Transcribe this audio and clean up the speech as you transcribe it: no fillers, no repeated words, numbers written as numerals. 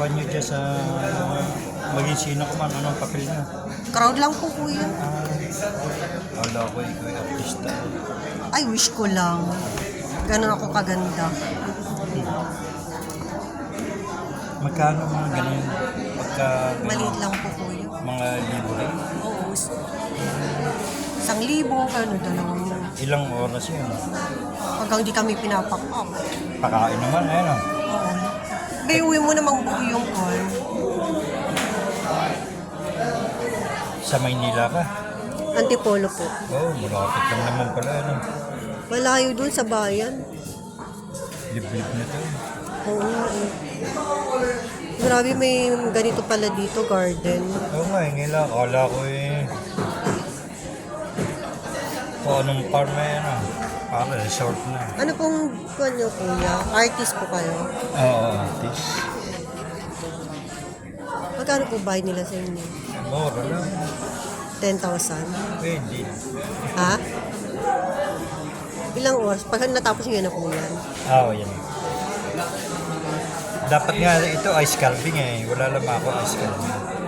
kuha nyo dyan sa maging sino ko man, anong papel nyo? Crowd lang po, kuya. Wala ko, ikaw yung artista. Ay, wish ko lang. Ganun ako kaganda. Magkano mga ganun? Pagka Maliit lang po, kuya. mga libo rin? Oo. 1,000, ano, 2,000. Ilang oras yun? Hanggang di kami pinapakam. Pakain naman, ayun o. Oo. May uwi mo namang buo yung call. Sa Maynila ka? Antipolo po. Oo, malapit lang naman pala. Ano? Malayo dun sa bayan. Liblib na to. Oo nga eh. Grabe, may ganito pala dito, garden. Oo nga, ngayon lang. Akala ko kung anong farm na yan para resort na. Ano pong nyo, kuya? Artist po kayo? Oo, artist. Magkano po bayad nila sa inyo? Mura lang. 10,000? Pwede. Ha? Ilang oras? Pag natapos nyo na po yan. Oo, yan. Dapat nga ito ice carving eh. Wala lang ako ice carving.